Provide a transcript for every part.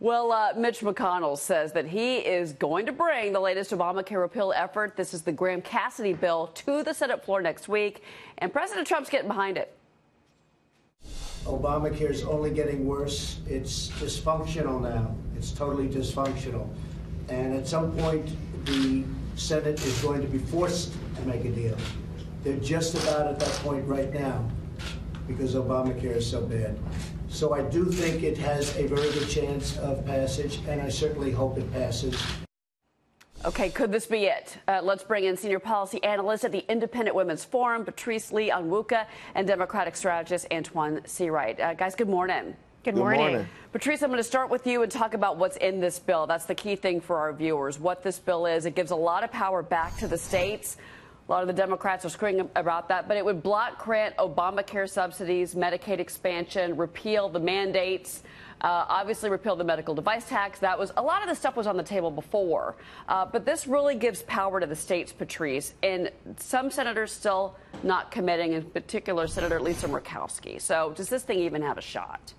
Well, Mitch McConnell says that he is going to bring the latest Obamacare repeal effort. This is the Graham Cassidy bill to the Senate floor next week, and President Trump's getting behind it. Obamacare is only getting worse. It's dysfunctional now. It's totally dysfunctional. And at some point, the Senate is going to be forced to make a deal. They're just about at that point right now because Obamacare is so bad. So I do think it has a very good chance of passage, and I certainly hope it passes. Okay, could this be it? Let's bring in senior policy analyst at the Independent Women's Forum, Patrice Onwuka, and Democratic strategist Antjuan Seawright. Guys, good morning. Good morning. Patrice, I'm going to start with you and talk about what's in this bill. That's the key thing for our viewers, what this bill is. It gives a lot of power back to the states. A lot of the Democrats are screaming about that, but it would block grant Obamacare subsidies, Medicaid expansion, repeal the mandates, obviously repeal the medical device tax. That was a lot of the stuff was on the table before, but this really gives power to the states, Patrice, and some senators still not committing, in particular Senator Lisa Murkowski. So does this thing even have a shot?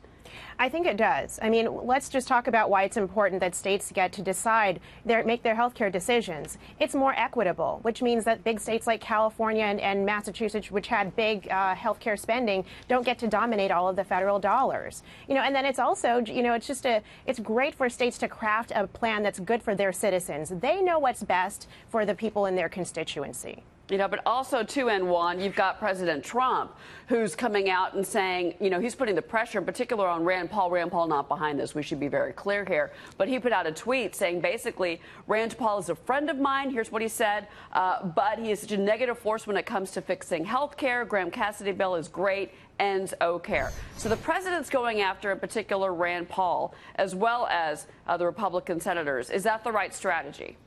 I think it does. I mean, let's just talk about why it's important that states get to decide, make their health care decisions. It's more equitable, which means that big states like California and Massachusetts, which had big health care spending, don't get to dominate all of the federal dollars. And then it's also, it's great for states to craft a plan that's good for their citizens. They know what's best for the people in their constituency. But also, too, Antjuan, you've got President Trump, who's coming out and saying, he's putting the pressure in particular on Rand Paul. Rand Paul not behind this. We should be very clear here. But he put out a tweet saying, basically, Rand Paul is a friend of mine. Here's what he said. But he is such a negative force when it comes to fixing health care. Graham Cassidy bill is great. Ends care. So the president's going after, in particular, Rand Paul, as well as the Republican senators. Is that the right strategy?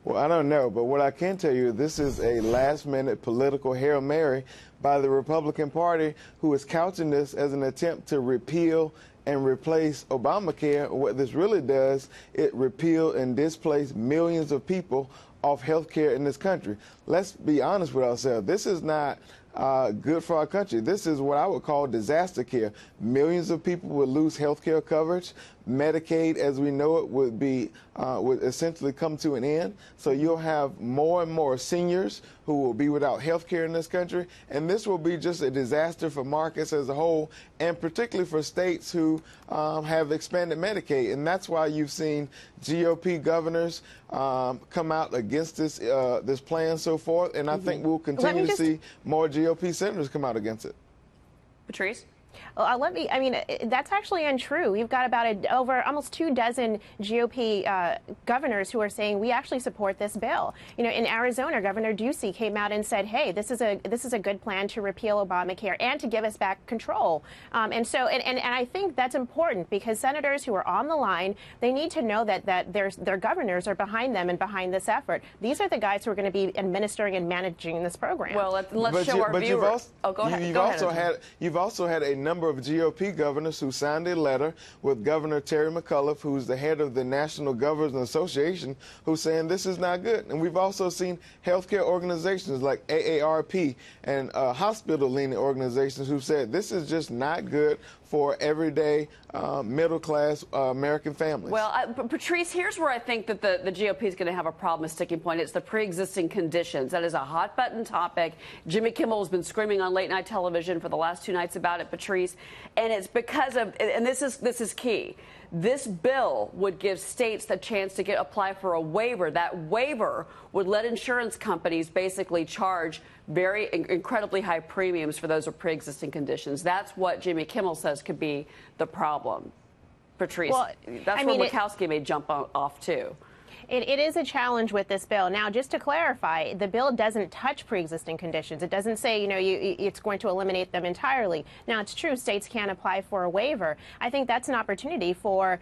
Well, I don't know, but what I can tell you, this is a last-minute political Hail Mary by the Republican Party, who is couching this as an attempt to repeal and replace Obamacare. What this really does, it repeal and displace millions of people off health care in this country. Let's be honest with ourselves. This is not good for our country. This is what I would call disaster care. Millions of people would lose health care coverage. Medicaid, as we know it, would essentially come to an end. So you'll have more and more seniors who will be without health care in this country. And this will be just a disaster for markets as a whole, and particularly for states who have expanded Medicaid. And that's why you've seen GOP governors come out against this plan so forth. And I think we'll continue to see more GOP senators come out against it. Patrice? That's actually untrue. We've got about over almost 24 GOP governors who are saying we actually support this bill. In Arizona, Governor Ducey came out and said, "Hey, this is a good plan to repeal Obamacare and to give us back control." And I think that's important because senators who are on the line, they need to know that their governors are behind them and behind this effort. These are the guys who are going to be administering and managing this program. Well, let's show our viewers. Go ahead. You've also had a number of GOP governors who signed a letter with Governor Terry McAuliffe, who's the head of the National Governors Association, who's saying this is not good. And we've also seen healthcare organizations like AARP and hospital-leaning organizations who said this is just not good for everyday middle-class American families. Well, Patrice, here's where I think that the GOP is going to have a problem, a sticking point. It's the pre-existing conditions. That is a hot-button topic. Jimmy Kimmel has been screaming on late-night television for the last 2 nights about it, Patrice. And it's because of, and this is key, this bill would give states the chance to apply for a waiver. That waiver would let insurance companies basically charge incredibly high premiums for those with pre-existing conditions. That's what Jimmy Kimmel says could be the problem. Patrice, well, that's where Murkowski may jump off too. It is a challenge with this bill. Now, just to clarify, the bill doesn't touch pre-existing conditions. It doesn't say, it's going to eliminate them entirely. Now, it's true, states can apply for a waiver. I think that's an opportunity for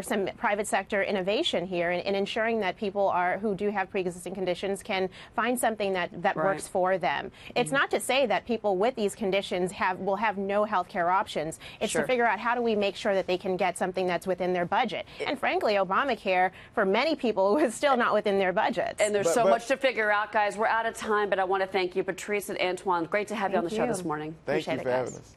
some private sector innovation here in ensuring that people who do have pre-existing conditions can find something that works for them. It's not to say that people with these conditions will have no health care options. It's to figure out how do we make sure that they can get something that's within their budget. And frankly, Obamacare, for many people, was still not within their budgets. And there's so much to figure out, guys. We're out of time, but I want to thank you, Patrice and Antjuan. Great to have you on the show this morning. Thank you for having us.